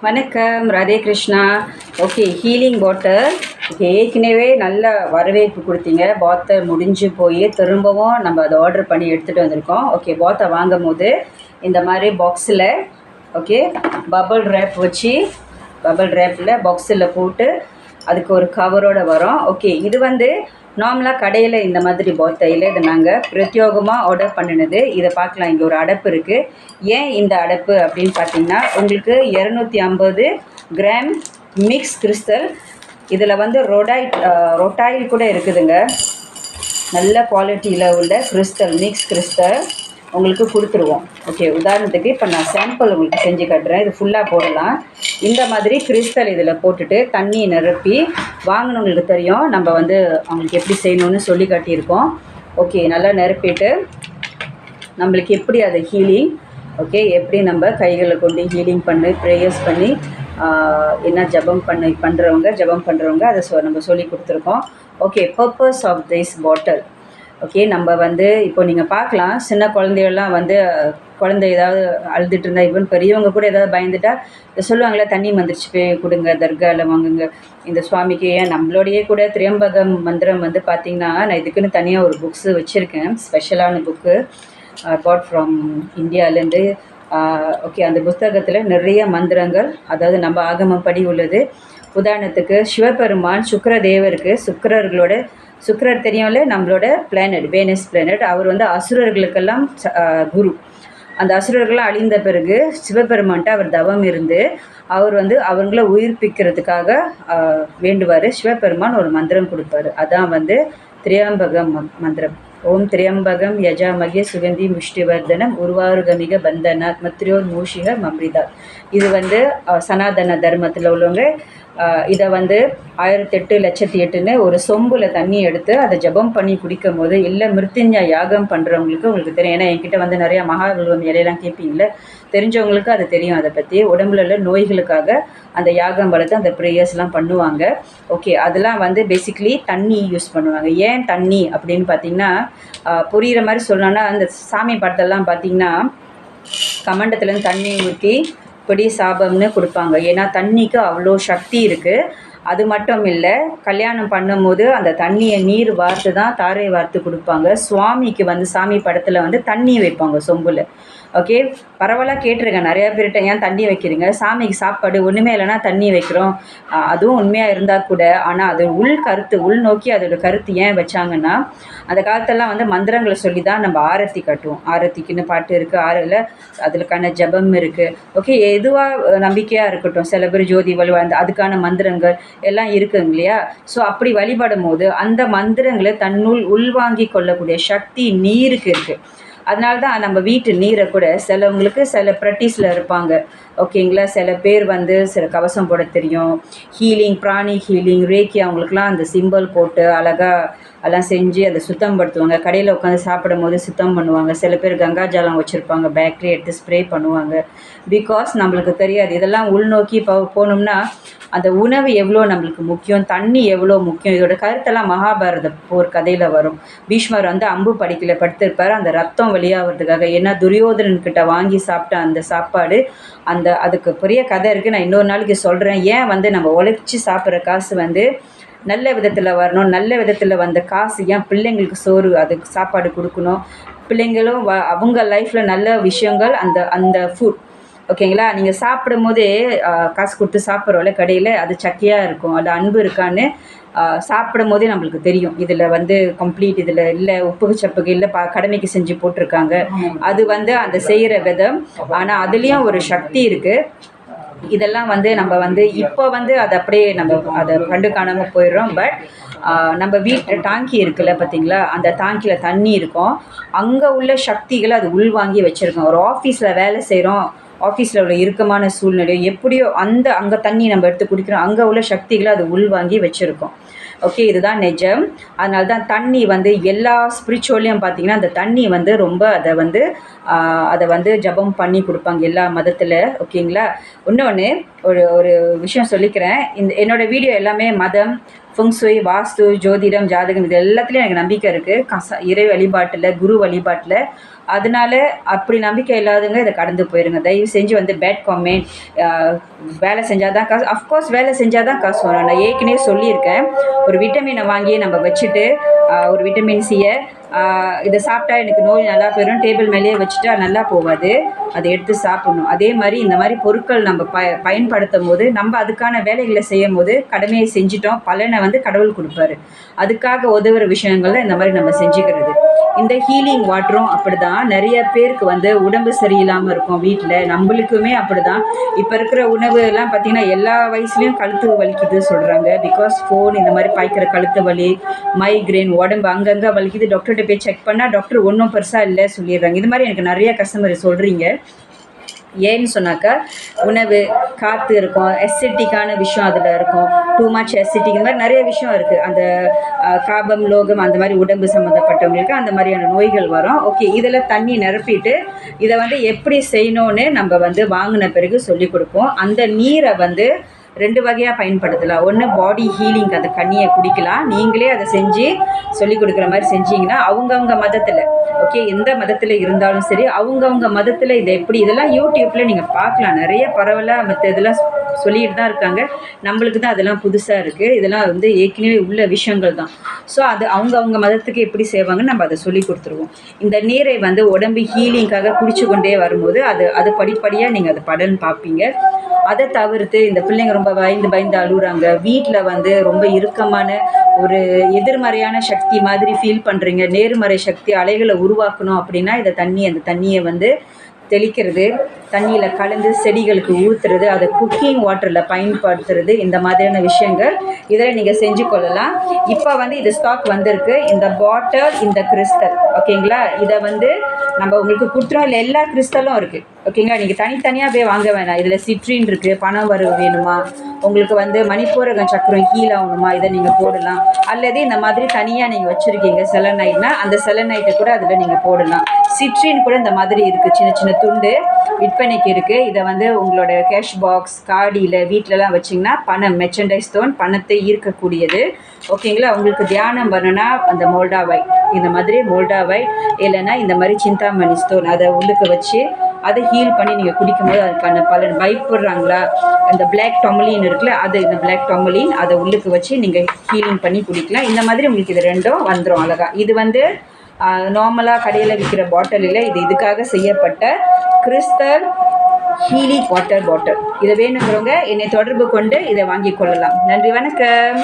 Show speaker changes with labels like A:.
A: வணக்கம், Radhe Krishna. Okay, healing water. Okay, ஏற்கனவே நல்ல வரவேற்பு கொடுத்தீங்க. பாத்தை முடிஞ்சு போய் திரும்பவும் நம்ம அதை ஆர்டர் பண்ணி எடுத்துகிட்டு வந்திருக்கோம். ஓகே, பாத்தை வாங்கும் போது இந்த மாதிரி பாக்ஸில் ஓகே பபிள் ரேப் வச்சு பபிள் ரேப்பில் பாக்ஸில் போட்டு அதுக்கு ஒரு கவரோடு வரும். ஓகே, இது வந்து நார்மலாக கடையில் இந்த மாதிரி பாத்தையில் இதை நாங்கள் பிரத்யோகமாக ஆர்டர் பண்ணினது. இதை பார்க்கலாம், இங்கே ஒரு அடப்பு இருக்குது. ஏன் இந்த அடப்பு அப்படின்னு பார்த்தீங்கன்னா, உங்களுக்கு 250 கிராம் மிக்ஸ் கிறிஸ்டல். இதில் வந்து ரொட்டாயில் கூட இருக்குதுங்க. நல்ல குவாலிட்டியில் உள்ள கிறிஸ்டல், மிக்ஸ் கிறிஸ்டல் உங்களுக்கு கொடுத்துருவோம். ஓகே, உதாரணத்துக்கு இப்போ நான் சாம்பிள் உங்களுக்கு செஞ்சு காட்டுறேன். இது ஃபுல்லாக போடலாம். இந்த மாதிரி கிறிஸ்டல் இதில் போட்டுட்டு தண்ணி நிரப்பி வாங்கினவங்களுக்கு தெரியும் நம்ம வந்து அவங்களுக்கு எப்படி செய்யணும்னு சொல்லி காட்டியிருக்கோம். ஓகே, நல்லா நிரப்பிட்டு நம்மளுக்கு எப்படி அது ஹீலிங், ஓகே, எப்படி நம்ம கைகளை கொண்டு ஹீலிங் பண்ணி ப்ரேயர்ஸ் பண்ணி என்ன ஜபம் பண்ணுறவங்க அதை நம்ம சொல்லி கொடுத்துருக்கோம். Okay, purpose of this bottle. Okay, நம்ம வந்து இப்போ நீங்கள் பார்க்கலாம், சின்ன குழந்தைகள்லாம் வந்து குழந்தை ஏதாவது அழுதுட்டு இருந்தால், ஈவன் பெரியவங்க கூட ஏதாவது பயந்துட்டா சொல்லுவாங்களே, தண்ணி வந்துருச்சு போய் கொடுங்க, தர்காவில் வாங்குங்க இந்த சுவாமிக்கு. ஏன் நம்மளோடையே கூட திரியம்பகம் மந்திரம் வந்து பார்த்திங்கன்னா, நான் இதுக்குன்னு தனியாக ஒரு புக்ஸு வச்சுருக்கேன், ஸ்பெஷலான புக்கு காட் ஃப்ரம் இந்தியாவிலேருந்து. ஓகே, அந்த புத்தகத்தில் நிறைய மந்திரங்கள், அதாவது நம்ம ஆகமப்படி உள்ளது. உதாரணத்துக்கு சிவபெருமான் சுக்கிரதேவருக்கு, சுக்கிரர் தெரியும்ல, நம்மளோட பிளானட், வேனஸ் பிளானட். அவர் வந்து அசுரர்களுக்கெல்லாம் குரு. அந்த அசுரர்கள்லாம் அழிந்த பிறகு சிவபெருமான்ட்ட அவர் தவம் இருந்து அவர் வந்து அவங்கள உயிர்ப்பிக்கிறதுக்காக வேண்டுவார். சிவபெருமான் ஒரு மந்திரம் கொடுப்பாரு, அதான் வந்து திரியம்பகம் மந்திரம். ஓம் திரியம்பகம் யஜாமகே சுகந்தி முஷ்டிவர்தனம் உருவாருகமிக பந்தனாத் மத்ரியோர் மூஷிக மம்ரிதா. இது வந்து சனாதன தர்மத்தில் உள்ளவங்க இதை வந்து 1008 ஒரு சொம்பில் தண்ணி எடுத்து அதை ஜபம் பண்ணி குடிக்கும் போது, இல்லை மிருத்யுஞ்ச யாகம் பண்ணுறவங்களுக்கு உங்களுக்கு தெரியும். ஏன்னா என்கிட்ட வந்து நிறையா மகாவில்வம் இலையெல்லாம் கேட்பீங்களே, தெரிஞ்சவங்களுக்கு அது தெரியும். அதை பற்றி உடம்புல உள்ள நோய்களுக்காக அந்த யாகம் வளர்த்து அந்த ப்ரேயர்ஸ்லாம் பண்ணுவாங்க. ஓகே, அதெல்லாம் வந்து பேசிக்கலி தண்ணி யூஸ் பண்ணுவாங்க. ஏன் தண்ணி அப்படின்னு பார்த்தீங்கன்னா, புரிகிற மாதிரி சொல்லணும்னா, அந்த சாமி படத்தெல்லாம் பார்த்திங்கன்னா கமண்டத்துலேருந்து தண்ணி ஊற்றி இப்படி சாபம்னு கொடுப்பாங்க. ஏன்னா தண்ணிக்கு அவ்வளோ சக்தி இருக்குது. அது மட்டும் இல்லை, கல்யாணம் பண்ணும்போது அந்த தண்ணியை நீர் வார்த்து தான் தாரை வார்த்து கொடுப்பாங்க. சுவாமிக்கு வந்து சாமி படத்தில் வந்து தண்ணி வைப்பாங்க சொம்பில். ஓகே, பரவாயில்ல, கேட்டிருக்கேன் நிறையா பேர்கிட்ட, ஏன் தண்ணி வைக்கிறீங்க, சாமிக்கு சாப்பாடு ஒன்றுமே இல்லைன்னா தண்ணி வைக்கிறோம். அதுவும் உண்மையாக இருந்தால் கூட, ஆனால் அது உள்நோக்கி அதோட கருத்து ஏன் வச்சாங்கன்னா, அந்த காலத்தெல்லாம் வந்து மந்திரங்களை சொல்லி தான் நம்ம ஆரத்தி கட்டுவோம். ஆரத்திக்குன்னு பாட்டு இருக்குது, அதுக்கான ஜபம் இருக்குது. ஓகே, எதுவாக நம்பிக்கையாக இருக்கட்டும், சில பேர் ஜோதி வலுவாக அதுக்கான மந்திரங்கள் எல்லாம் இருக்குங்க இல்லையா. ஸோ அப்படி வழிபடும் போது அந்த மந்திரங்களை தன்னுள் உள்வாங்கி கொள்ளக்கூடிய சக்தி நீருக்கு இருக்குது. அதனால தான் நம்ம வீட்டு நீரை கூட சிலவங்களுக்கு சில ப்ராக்டிஸில் இருப்பாங்க. ஓகேங்களா, சில பேர் வந்து சில கவசம் போட தெரியும், ஹீலிங், பிராணி ஹீலிங், ரேக்கி, அவங்களுக்குலாம் அந்த சிம்பிள் போட்டு அழகாக எல்லாம் செஞ்சு அதை சுத்தம் படுத்துவாங்க. கடையில் உட்காந்து சாப்பிடும் போது சுத்தம் பண்ணுவாங்க. சில பேர் கங்கா ஜலம் வச்சுருப்பாங்க, பேக்கரி எடுத்து ஸ்ப்ரே பண்ணுவாங்க. பிகாஸ் நம்மளுக்கு தெரியாது, இதெல்லாம் உள்நோக்கி போனோம்னா அந்த உணவு எவ்வளோ நம்மளுக்கு முக்கியம், தண்ணி எவ்வளோ முக்கியம். இதோட கருத்தெல்லாம் மகாபாரத போர் கதையில் வரும். பீஷ்மர் வந்து அம்பு படிக்கல படுத்திருப்பார், அந்த ரத்தம் வெளியாகிறதுக்காக. ஏன்னா துரியோதனன்கிட்ட வாங்கி சாப்பிட்ட அந்த சாப்பாடு, அதுக்கு பெரிய கதை இருக்குது, நான் இன்னொரு நாளைக்கு சொல்கிறேன். ஏன் வந்து நம்ம உழைச்சி சாப்பிட்ற காசு வந்து நல்ல விதத்தில் வரணும், நல்ல விதத்தில் வந்த காசு ஏன் பிள்ளைங்களுக்கு சோறு, அதுக்கு சாப்பாடு கொடுக்கணும். பிள்ளைங்களும் அவங்க லைஃப்பில் நல்ல விஷயங்கள் அந்த ஃபுட். ஓகேங்களா, நீங்கள் சாப்பிடும் போதே காசு கொடுத்து சாப்பிட்றோம்ல கடையில், அது சக்கையாக இருக்கும், அது அன்பு இருக்கான்னு சாப்பிடும் போதே நம்மளுக்கு தெரியும். இதில் வந்து கம்ப்ளீட் இதில் இல்லை, உப்புக்கு சப்புக்கு இல்லை, கடமைக்கு செஞ்சு போட்டிருக்காங்க. அது வந்து அந்த செய்கிற விதம். ஆனால் அதுலேயும் ஒரு சக்தி இருக்குது. இதெல்லாம் வந்து நம்ம வந்து இப்போ வந்து அதை அப்படியே நம்ம அதை கண்டு காணாமல் போயிடுறோம். பட் நம்ம வீட்டு டாங்கி இருக்குல்ல பார்த்தீங்களா, அந்த டாங்கியில் தண்ணி இருக்கும், அங்கே உள்ள சக்திகளை அது உள்வாங்கி வச்சுருக்கோம். ஒரு ஆஃபீஸில் வேலை செய்கிறோம், ஆஃபீஸில் உள்ள இறுக்கமான சூழ்நிலை எப்படியோ அங்கே தண்ணி நம்ம எடுத்து குடிக்கிறோம், அங்கே உள்ள சக்திகளை அது உள்வாங்கி வச்சுருக்கோம். ஓகே, இதுதான் நிஜம். அதனால தான் தண்ணி வந்து எல்லா ஸ்பிரிச்சுவல்லையும் பார்த்திங்கன்னா அந்த தண்ணி வந்து ரொம்ப அதை வந்து ஜபம் பண்ணி கொடுப்பாங்க எல்லா மதத்தில். ஓகேங்களா, இன்னொன்று ஒரு விஷயம் சொல்லிக்கிறேன். என்னோடய வீடியோ எல்லாமே மதம், ஃபுங்சுய், வாஸ்து, ஜோதிடம், ஜாதகம் இது எல்லாத்துலேயும் எனக்கு நம்பிக்கை இருக்குது. இறை வழிபாட்டில், குரு வழிபாட்டில். அதனால அப்படி நம்பிக்கை இல்லாதவங்க இதை கடந்து போயிருங்க. தயவு செஞ்சு வந்து பேட் கமெண்ட், வேலை செஞ்சால் தான் காசு. அஃப்கோர்ஸ் வேலை செஞ்சால் தான் காசு வரும். நான் ஏற்கனவே சொல்லியிருக்கேன். ஒரு விட்டமினை வாங்கி நம்ம வச்சுட்டு ஒரு விட்டமின் சியை இதை சாப்பிட்டா எனக்கு நோய் நல்லா போயிடும், டேபிள் மேலேயே வச்சுட்டா நல்லா போகாது, அதை எடுத்து சாப்பிடணும். அதே மாதிரி இந்த மாதிரி பொருட்கள் நம்ம பயன்படுத்தும் போது நம்ம அதுக்கான வேலைகளை செய்யும் போது கடமையை செஞ்சிட்டோம், பலனை வந்து கடவுள் கொடுப்பாரு. அதுக்காக உதவுற விஷயங்கள் தான் இந்த மாதிரி நம்ம செஞ்சுக்கிறது. இந்த ஹீலிங் வாட்டரும் அப்படி தான். நிறைய பேருக்கு வந்து உடம்பு சரியில்லாமல் இருக்கும் வீட்டில், நம்மளுக்குமே அப்படி தான். இப்போ இருக்கிற உணவு எல்லாம் பார்த்திங்கன்னா எல்லா வயசுலேயும் கழுத்து வலிக்குது சொல்கிறாங்க. பிகாஸ் ஃபோன், இந்த மாதிரி பாய்க்கிற கழுத்து வலி, மைக்ரேன், உடம்பு அங்கங்கே வலிக்குது. டாக்டர்கிட்ட போய் செக் பண்ணால் டாக்டர் ஒன்றும் பெருசாக இல்லை சொல்லிடுறாங்க. இது மாதிரி எனக்கு நிறைய கஸ்டமர் சொல்கிறீங்க. ஏன்னு சொன்னாக்கா உணவு, காற்று இருக்கும், எசிட்டிக்கான விஷயம் அதில் இருக்கும், டூ மச் எசிட்டிக், இந்த மாதிரி நிறைய விஷயம் இருக்குது. அந்த காபம், லோகம், அந்த மாதிரி உடம்பு சம்மந்தப்பட்டவங்களுக்கு அந்த மாதிரியான நோய்கள் வரும். ஓகே, இதில் தண்ணி நிரப்பிட்டு இதை வந்து எப்படி செய்யணும்னு நம்ம வந்து வாங்கின பிறகு சொல்லிக் கொடுப்போம். அந்த நீரை வந்து 2 வகையாக பயன்படுத்தலாம். ஒன்று பாடி ஹீலிங், அந்த கண்ணியை குடிக்கலாம். நீங்களே அதை செஞ்சு சொல்லிக் கொடுக்குற மாதிரி செஞ்சீங்கன்னா அவங்கவுங்க மதத்தில், ஓகே, எந்த மதத்தில் இருந்தாலும் சரி, அவங்கவுங்க மதத்தில் இதை எப்படி, இதெல்லாம் யூடியூப்பில் நீங்கள் பார்க்கலாம். நிறைய பரவலாக மற்ற இதெல்லாம் சொல்லிட்டு தான் இருக்காங்க. நம்மளுக்கு தான் அதெல்லாம் புதுசாக இருக்குது. இதெல்லாம் வந்து ஏற்கனவே உள்ள விஷயங்கள் தான். ஸோ அது அவங்கவுங்க மதத்துக்கு எப்படி செய்வாங்கன்னு நம்ம அதை சொல்லி கொடுத்துருவோம். இந்த நீரை வந்து உடம்பு ஹீலிங்காக குடிச்சு கொண்டே வரும்போது அது படிப்படியாக நீங்கள் அது பலன் பார்ப்பீங்க. அதை தவிர்த்து இந்த பிள்ளைங்க ரொம்ப பயந்து அழுகுறாங்க, வீட்டில் வந்து ரொம்ப இறுக்கமான ஒரு எதிர்மறையான சக்தி மாதிரி ஃபீல் பண்ணுறீங்க, நேர்மறை சக்தி அலைகளை உருவாக்கணும் அப்படின்னா அந்த தண்ணியை வந்து தெளிக்கிறது, தண்ணியில் கலந்து செடிகளுக்கு ஊற்றுறது, அதை குக்கிங் வாட்டரில் பயன்படுத்துறது, இந்த மாதிரியான விஷயங்கள் இதில் நீங்கள் செஞ்சு கொள்ளலாம். இப்போ வந்து இது ஸ்டாக் வந்திருக்கு. இந்த பாட்டில், இந்த கிறிஸ்டல், ஓகேங்களா, இதை வந்து நம்ம உங்களுக்கு கொடுத்துருவோம். இல்லை எல்லா கிறிஸ்டலும் இருக்குது, ஓகேங்களா. நீங்கள் தனித்தனியாக போய் வாங்க வேணாம். இதில் சிட்ரின் இருக்குது, பணம் வரவு வேணுமா, உங்களுக்கு வந்து மணிப்பூரகம் சக்கரம் ஹீல் ஆகணுமா, இதை நீங்கள் போடலாம். அல்லது இந்த மாதிரி தனியாக நீங்கள் வச்சுருக்கீங்க செலனைட்னா, அந்த செலனைட்டை கூட அதில் நீங்கள் போடலாம். சிட்ரின் கூட இந்த மாதிரி இருக்குது, சின்ன சின்ன துண்டு விற்பனைக்கு இருக்குது. இதை வந்து உங்களோட கேஷ் பாக்ஸ், காடியில், வீட்டிலலாம் வச்சிங்கன்னா பணம், மெர்ச்சன்டைஸ் ஸ்டோன், பணத்தை ஈர்க்கக்கூடியது, ஓகேங்களா. உங்களுக்கு தியானம் வரணும்னா அந்த மோல்டாவைட், இந்த மாதிரி மோல்டாவைட், இல்லைன்னா இந்த மாதிரி சிந்தாமணி ஸ்டோன், அதை உள்ளுக்கு வச்சு அதை ஹீல் பண்ணி நீங்கள் குடிக்கும்போது அதுக்கான பலன். பயப்படுறாங்களா, இந்த பிளாக் டொமலின் இருக்குல்ல, இந்த பிளாக் டொமலின் அதை உள்ளுக்கு வச்சு நீங்கள் ஹீலிங் பண்ணி குடிக்கலாம். இந்த மாதிரி உங்களுக்கு இது ரெண்டும் வந்துடும் அழகா. இது வந்து நார்மலாக கடையில் விற்கிற பாட்டில் இல்லை, இது இதுக்காக செய்யப்பட்ட கிறிஸ்டல் ஹீலிங் வாட்டர் பாட்டில். இதை வேணுங்கிறவங்க என்னை தொடர்பு கொண்டு இதை வாங்கி கொள்ளலாம். நன்றி, வணக்கம்.